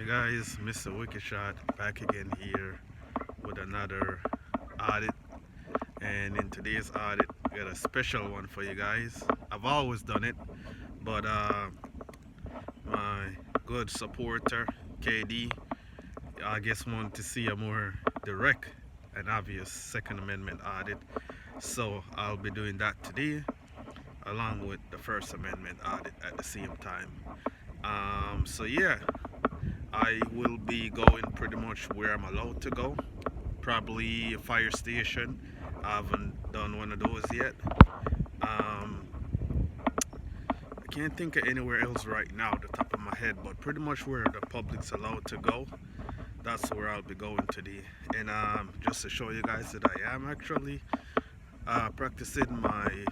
Hey guys, Mr. Wicked Shot back again here with another audit. And in today's audit, we got a special one for you guys. I've always done it, but my good supporter, KD, I guess wanted to see a more direct and obvious Second Amendment audit. So I'll be doing that today, along with the First Amendment audit at the same time. So yeah, I will be going pretty much where I'm allowed to go. Probably a fire station. I haven't done one of those yet. I can't think of anywhere else right now at the top of my head, but pretty much where the public's allowed to go, that's where I'll be going today. And just to show you guys that I am actually practicing my,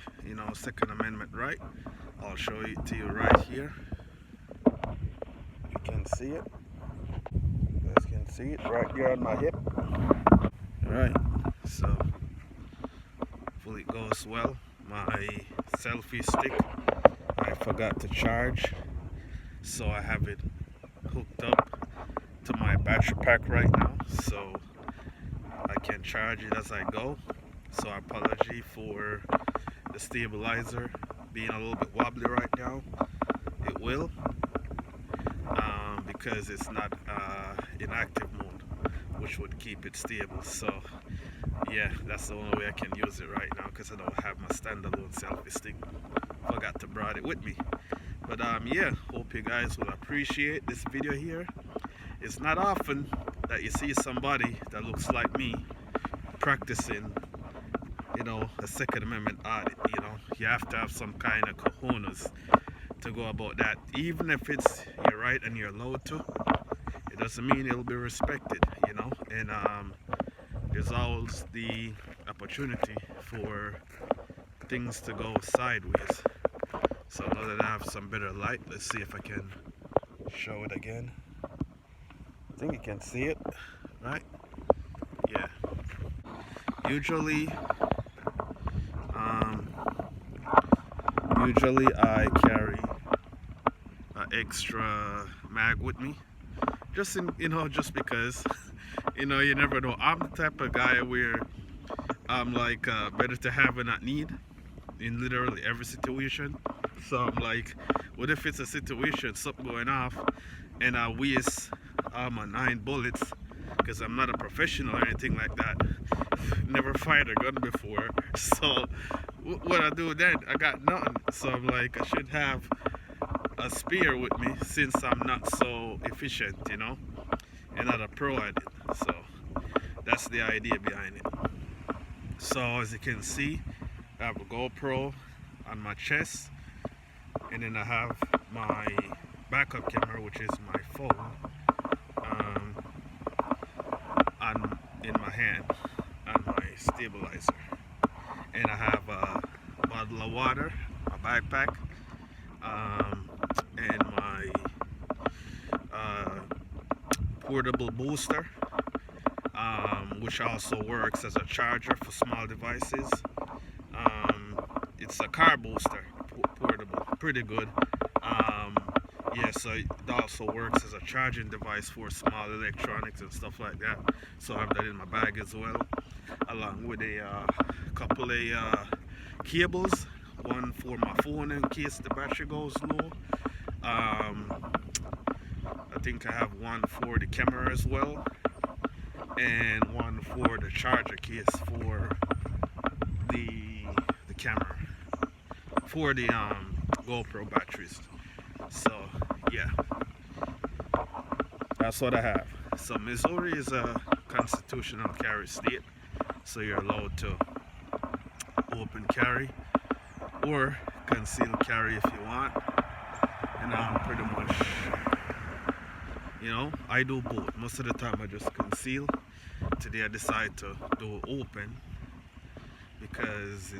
Second Amendment right, I'll show it to you right here. You can see it. You guys can see it right here on my hip. Alright, so hopefully it goes well. My selfie stick I forgot to charge, so I have it hooked up to my battery pack right now, so I can charge it as I go. So apology for the stabilizer being a little bit wobbly right now. It will, because it's not in active mode, which would keep it stable. So yeah, that's the only way I can use it right now, because I don't have my standalone selfie stick. Forgot to brought it with me. But yeah, hope you guys will appreciate this video here. It's not often that you see somebody that looks like me practicing, a Second Amendment audit. You have to have some kind of cojones to go about that. Even if it's you're right and you're allowed to, it doesn't mean it'll be respected, and there's always the opportunity for things to go sideways. So now that I have some better light, let's see if I can show it again. I think you can see it, right? Yeah. Usually I carry an extra mag with me, just just because, you never know. I'm the type of guy where I'm like, better to have and not need in literally every situation. So I'm like, what if it's a situation, something going off, and I waste my 9 bullets, because I'm not a professional or anything like that. Never fired a gun before. So what I do then, I got nothing. So I'm like, I should have a spare with me, since I'm not so efficient, and not a pro at it. So that's the idea behind it. So as you can see, I have a GoPro on my chest, and then I have my backup camera, which is my phone, in my hand on my stabilizer, and I have a bottle of water, my backpack, and my portable booster, which also works as a charger for small devices. It's a car booster, portable, pretty good. Yeah, so it also works as a charging device for small electronics and stuff like that. So I have that in my bag as well, along with a couple of cables, one for my phone in case the battery goes low. I think I have one for the camera as well, and one for the charger case for the camera, for the GoPro batteries. So yeah, that's what I have. So Missouri is a constitutional carry state, so you're allowed to open carry or concealed carry if you want. And pretty much, I do both. Most of the time I just conceal. Today I decide to do open because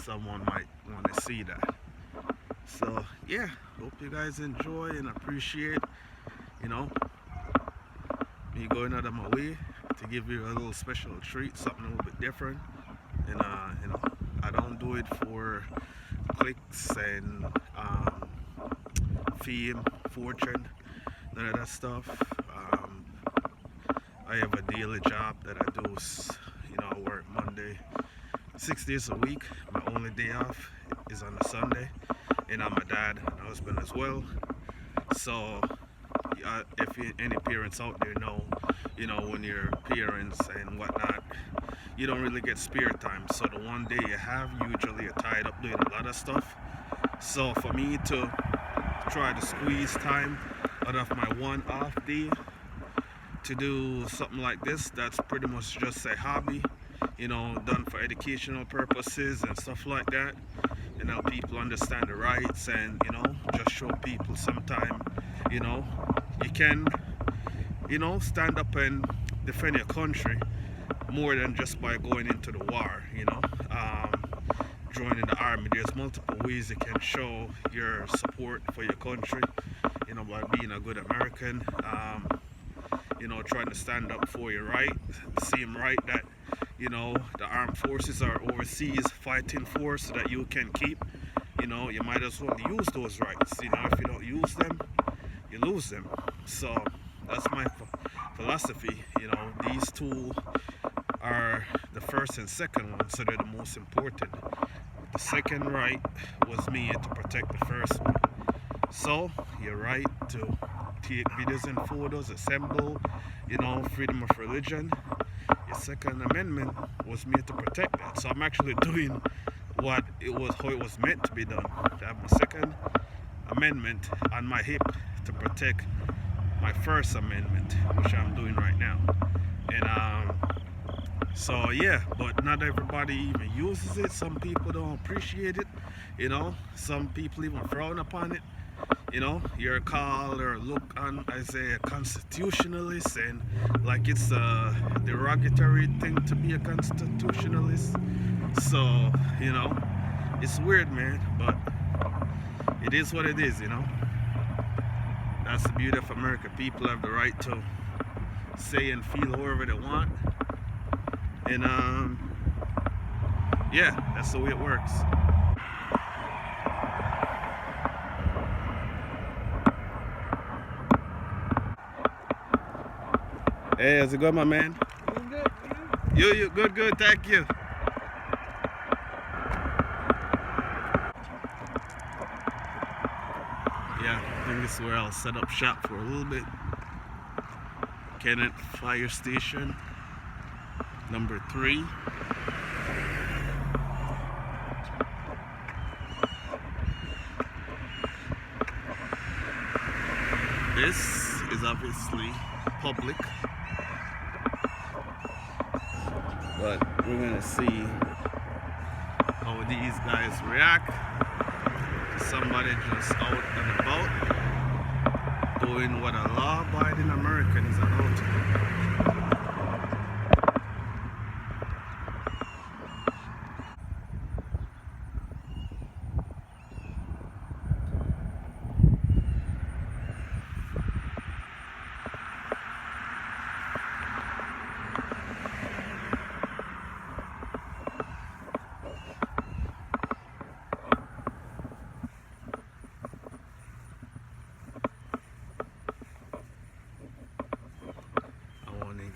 someone might want to see that. So yeah, hope you guys enjoy and appreciate, me going out of my way to give you a little special treat, something a little bit different. And I don't do it for clicks and fame, fortune. none of that stuff. I have a daily job that I do. I work Monday, 6 days a week. My only day off is on a Sunday, and I'm a dad and a husband as well. So, if any parents out there know, when you're parents and whatnot, you don't really get spare time. So the one day you have, usually you're tied up doing a lot of stuff. So for me to try to squeeze time out of my one off day to do something like this, that's pretty much just a hobby, done for educational purposes and stuff like that, and help people understand the rights, and just show people sometime, you can, stand up and defend your country more than just by going into the war. Joining the army, there's multiple ways you can show your support for your country, by being a good American, trying to stand up for your right, the same right that the armed forces are overseas fighting for, so that you can keep. You might as well use those rights. If you don't use them, you lose them. So that's my philosophy. These two are the first and second one, so they're the most important. The second right was made to protect the first one. So your right to take videos and photos, assemble, freedom of religion. Your Second Amendment was made to protect that. So I'm actually doing how it was meant to be done. To have my Second Amendment on my hip to protect my First Amendment, which I'm doing right now. And so yeah, but not everybody even uses it. Some people don't appreciate it. Some people even frown upon it. You're called or looked on as a constitutionalist, and like it's a derogatory thing to be a constitutionalist. So, it's weird, man, but it is what it is. That's the beauty of America. People have the right to say and feel however they want. And yeah, that's the way it works. Hey, how's it going, my man? Doing good. You? You good, thank you. Yeah, I think this is where I'll set up shop for a little bit. Kennett Fire Station, number 3. This is obviously public, but we're gonna see how these guys react to somebody just out and about doing what a law-abiding American is allowed to do.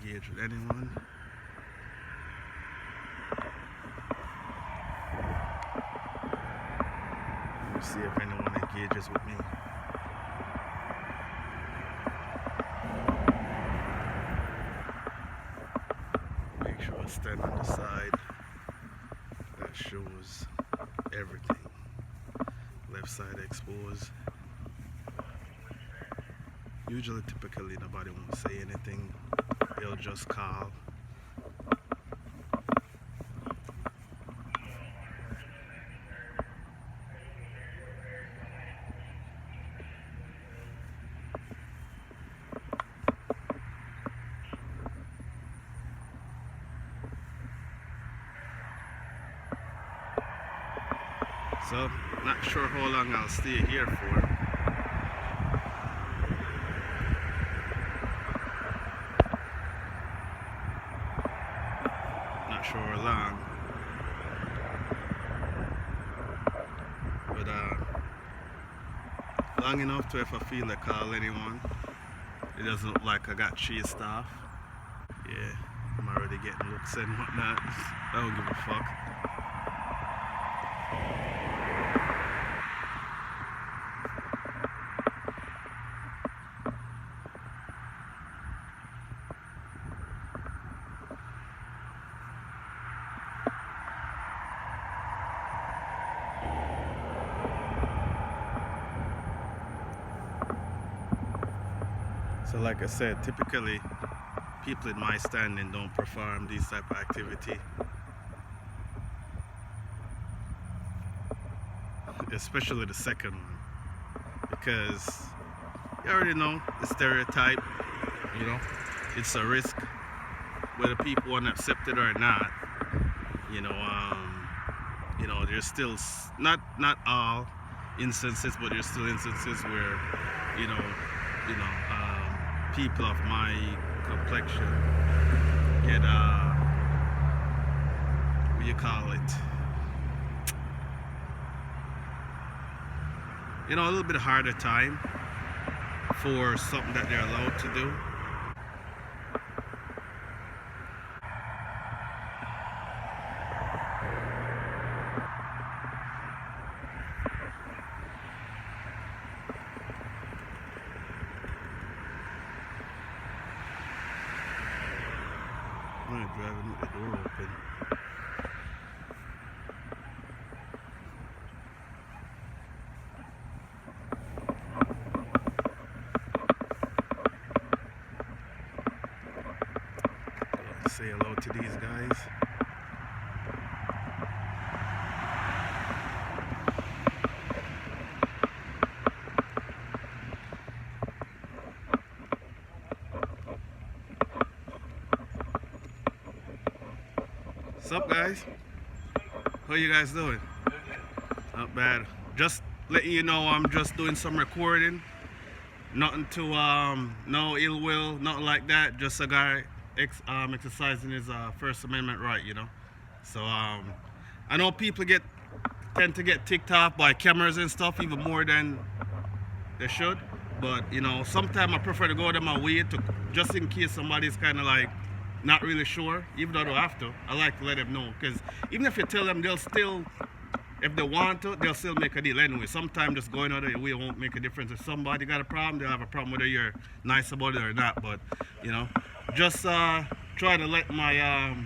Engage with anyone. Let me see if anyone engages with me. Make sure I stand on the side that shows everything. Left side exposed. Usually, typically, nobody won't say anything. They'll just call. So, not sure how long I'll stay here for. Sure long, but long enough to if I feel like call anyone. It doesn't look like I got chased off. Yeah, I'm already getting looks and whatnot. I don't give a fuck. So like I said, typically people in my standing don't perform this type of activity, especially the second one, because you already know the stereotype, you know, it's a risk whether people want to accept it or not. There's still not all instances, but there's still instances where you know people of my complexion get what do you call it, a little bit harder time for something that they're allowed to do. I'm driving with the door open. Say hello to these guys. What's up, guys? How you guys doing? Not bad. Just letting you know I'm just doing some recording. Nothing to no ill will, nothing like that. Just a guy exercising his First Amendment right, So I know people tend to get ticked off by cameras and stuff even more than they should. But sometimes I prefer to go out of my way to, just in case somebody's kind of like not really sure, even though I don't have to. I like to let them know, because even if you tell them, they'll still, if they want to, they'll still make a deal anyway. Sometimes just going out of your way won't make a difference. If somebody got a problem, they'll have a problem whether you're nice about it or not. But just try to let my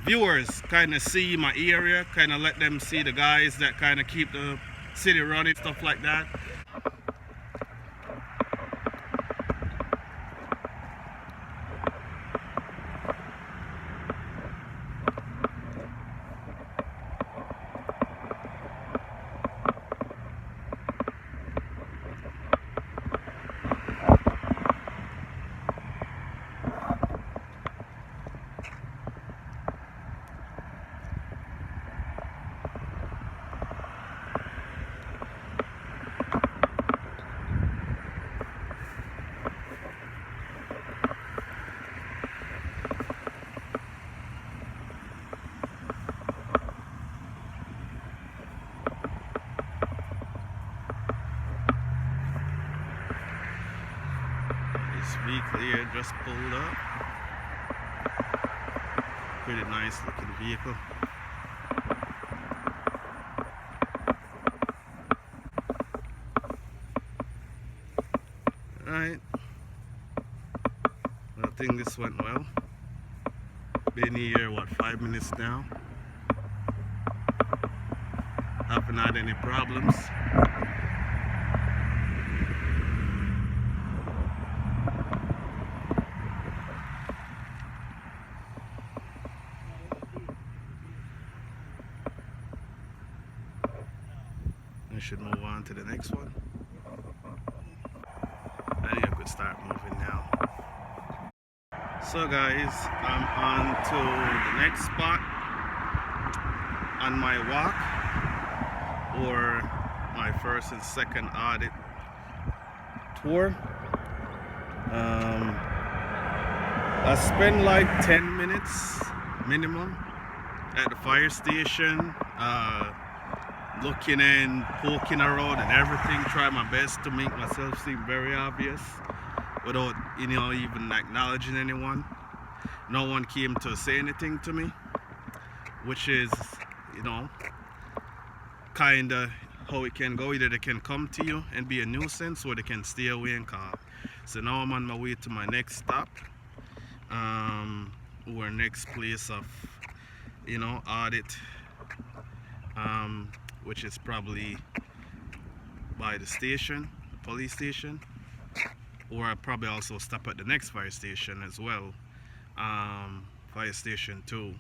viewers kind of see my area, kind of let them see the guys that kind of keep the city running, stuff like that. This vehicle here just pulled up. Pretty nice looking vehicle. Alright. I think this went well. Been here, 5 minutes now. Haven't had any problems. I should move on to the next one. I think I could start moving now. So guys, I'm on to the next spot on my walk, or my first and second audit tour. I spend like 10 minutes minimum at the fire station, looking and poking around and everything, try my best to make myself seem very obvious. without even acknowledging anyone. No one came to say anything to me, which is you know kind of how it can go. Either they can come to you and be a nuisance, or they can stay away and call. So now I'm on my way to my next stop, or next place of audit, which is probably by the station, police station, or I'll probably also stop at the next fire station as well, fire station 2.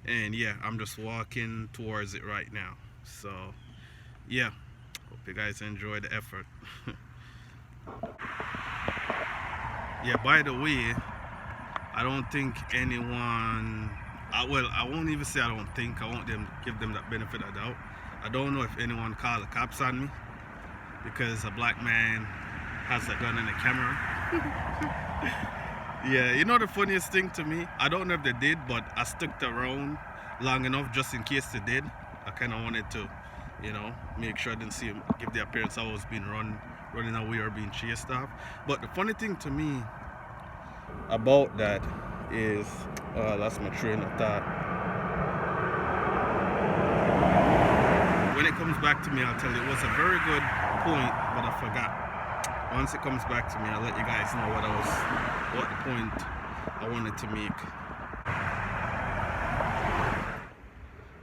And yeah, I'm just walking towards it right now. So yeah, hope you guys enjoy the effort. Yeah, by the way, I don't think anyone, I won't even say I don't think, I won't give them that benefit of doubt. I don't know if anyone called the cops on me because a black man has a gun and a camera. Yeah, the funniest thing to me, I don't know if they did, but I stuck around long enough just in case they did. I kind of wanted to, make sure I didn't see him give the appearance I was being running away or being chased off. But the funny thing to me about that is, that's my train of thought. When it comes back to me, I'll tell you, it was a very good point, but I forgot. Once it comes back to me, I'll let you guys know what the point I wanted to make.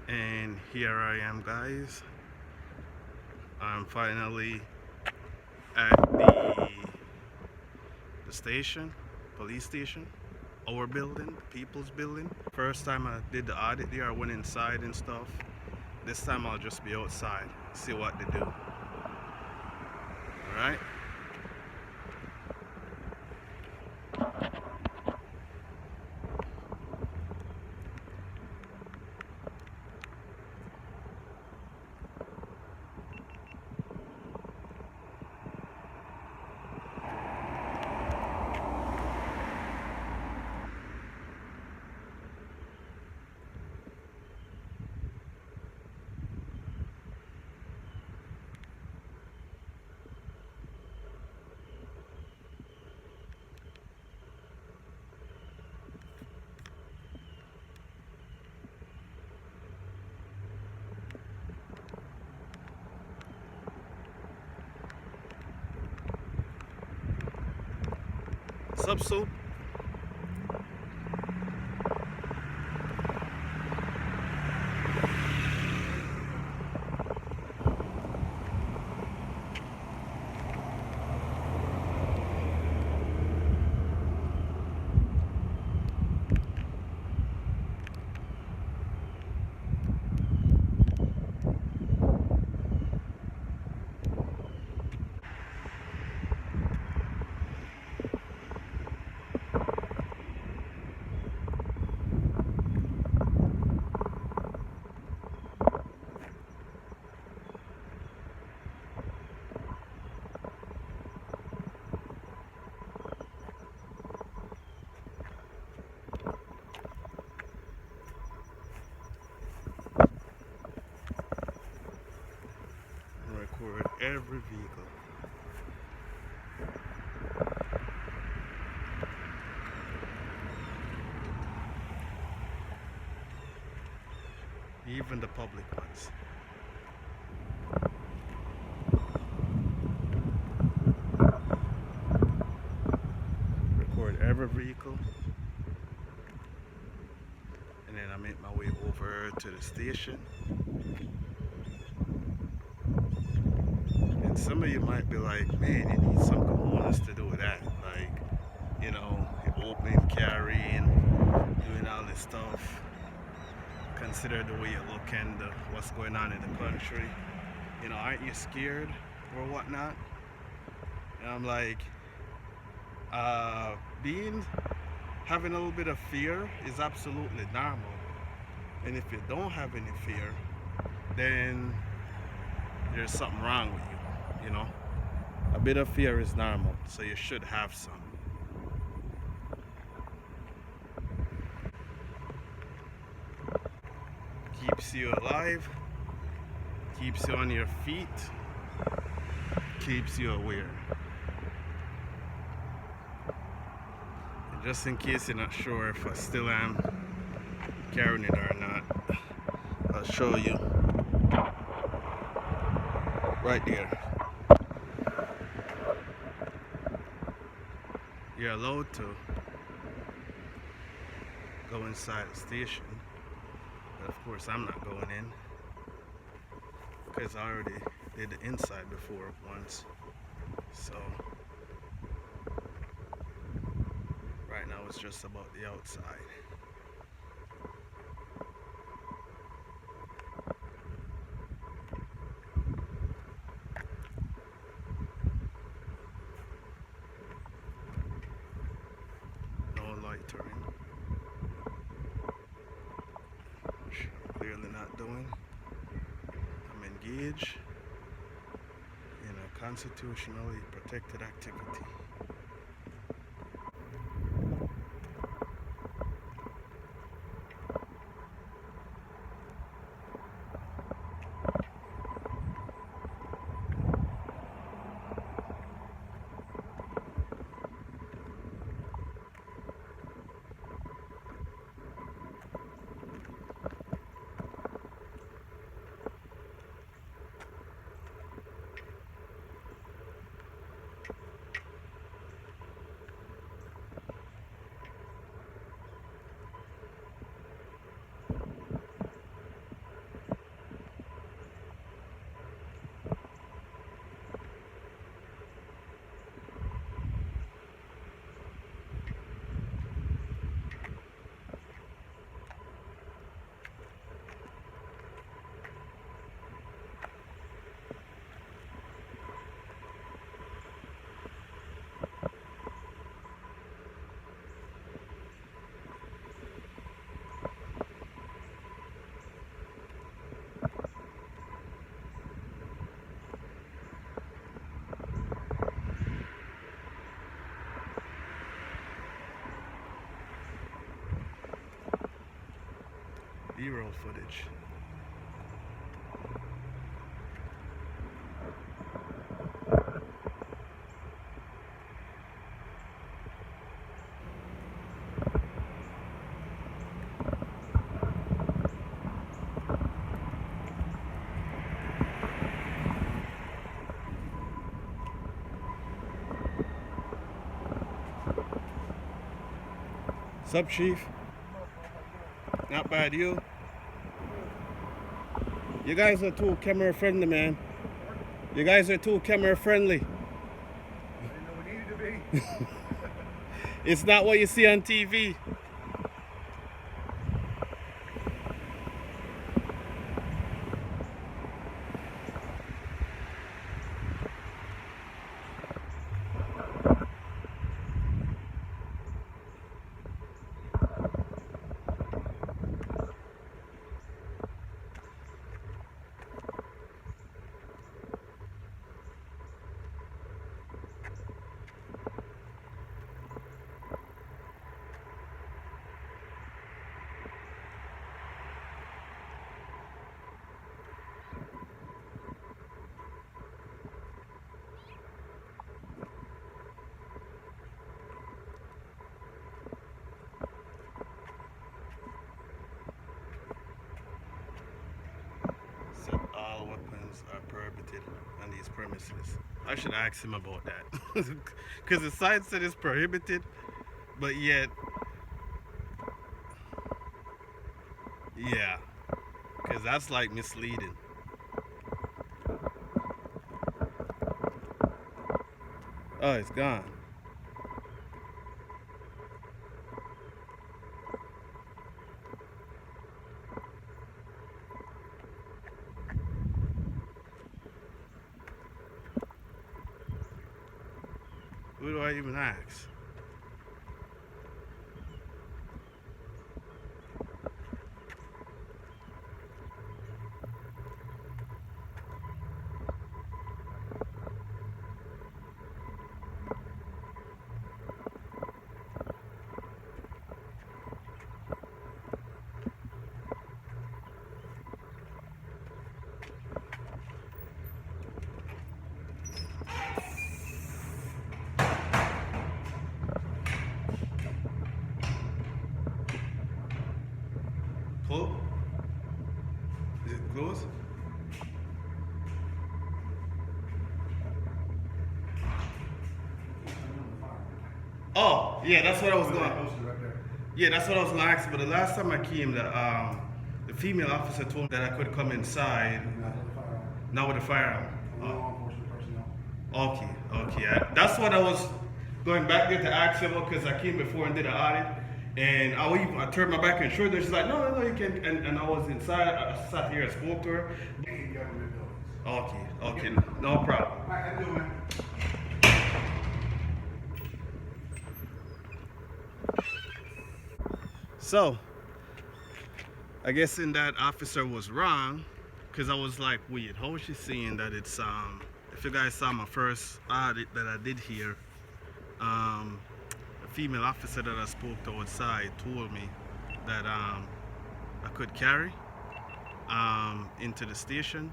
And here I am, guys. I'm finally at the station, police station, our building, people's building. First time I did the audit there, I went inside and stuff. This time I'll just be outside, see what they do. Alright? What's up, Soup? Record every vehicle. Even the public ones. Record every vehicle. And then I make my way over to the station. And some of you might be like, man, you need some components to do that. Like, opening, carrying, doing all this stuff. Consider the way you look and what's going on in the country. Aren't you scared or whatnot? And I'm like, having a little bit of fear is absolutely normal. And if you don't have any fear, then there's something wrong with you. A bit of fear is normal, so you should have some. Keeps you alive, keeps you on your feet, keeps you aware. just in case you're not sure if I still am carrying it or not, I'll show you right there. You're allowed to go inside the station, but of course I'm not going in because I already did the inside before once. So right now it's just about the outside. No loitering, which I'm clearly not doing. I'm engaged in a constitutionally protected activity. B-roll footage. Sup, Chief? Not bad, you? You guys are too camera friendly, man. You guys are too camera friendly. I didn't know we needed to be. It's not what you see on TV. Said all weapons are prohibited on these premises. I should ask him about that. Because the sign said it's prohibited, but yet, yeah, because that's like misleading. Oh, it's gone. Who do I even ask? Oh, yeah, that's what I was Look at going. that poster right there. Yeah, that's what I was going to ask. But the last time I came, the female officer told me that I could come inside, Not with the firearm. not with a firearm. Only law enforcement personnel. Okay, okay. That's what I was going back there to ask him because I came before and did an audit, and I turned my back and showed her. She's like, no, no, no, you can. And I was inside. I sat here and spoke to her. In government buildings. Okay, okay, no problem. All right, how you doing, man? So, I guess in that officer was wrong, because I was like, wait, how is she saying that it's if you guys saw my first audit that I did here, the female officer that I spoke to outside told me that I could carry into the station,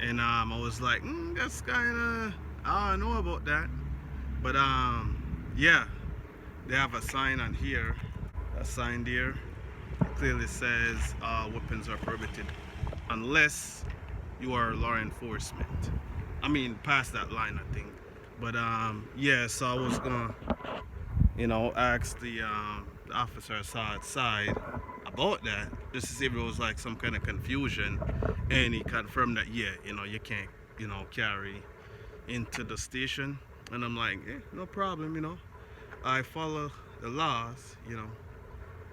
and I was like, that's kind of, I don't know about that, but yeah, they have a sign on here, a sign there. It clearly says weapons are prohibited unless you are law enforcement. I mean, past that line, I think. But yeah, so I was gonna, ask the officer I saw outside about that, just to see if it was like some kind of confusion, and he confirmed that yeah, you can't, carry into the station, and I'm like, no problem, I follow the laws,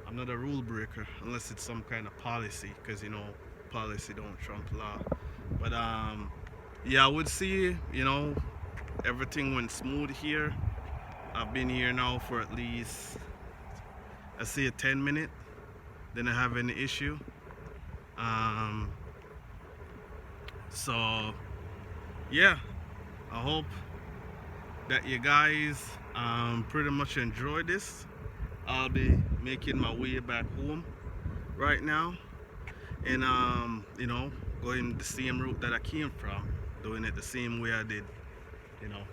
I'm not a rule breaker unless it's some kind of policy, because policy don't trump law. But yeah, I would see, everything went smooth here. I've been here now for at least, I see, a 10 minute. Didn't have any issue. So yeah, I hope that you guys pretty much enjoyed this. I'll be making my way back home right now, and going the same route that I came from, doing it the same way I did,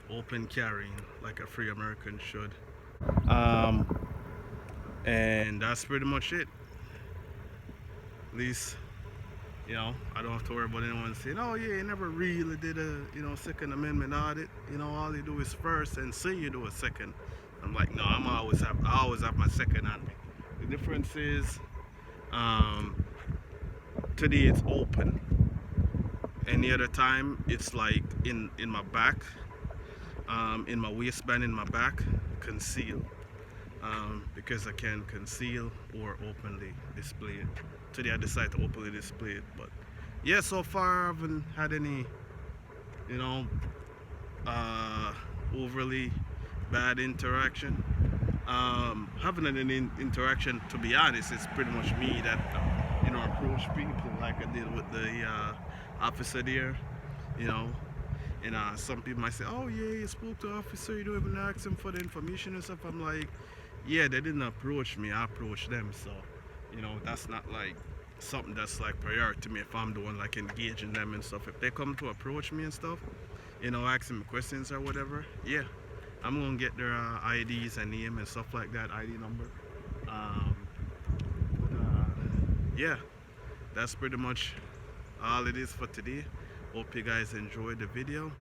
open carrying like a free American should. And that's pretty much it. At least, I don't have to worry about anyone saying, oh yeah, you never really did a Second Amendment audit. All you do is first and say you do a second. I'm like, no, I always have my second on me. The difference is today it's open. Any other time it's like in my back, in my waistband, in my back, concealed. Because I can conceal or openly display it. Today I decided to openly display it. But yeah, so far I haven't had any, overly bad interaction. Haven't had any interaction, to be honest. It's pretty much me that approach people like I did with the officer there, and some people might say, oh yeah, you spoke to the officer, you don't even ask him for the information and stuff. I'm like, yeah, they didn't approach me, I approached them. So that's not like something that's like priority to me if I'm doing like engaging them and stuff. If they come to approach me and stuff, asking me questions or whatever, yeah, I'm gonna get their IDs and name and stuff like that, ID number. Yeah, that's pretty much all it is for today. Hope you guys enjoyed the video.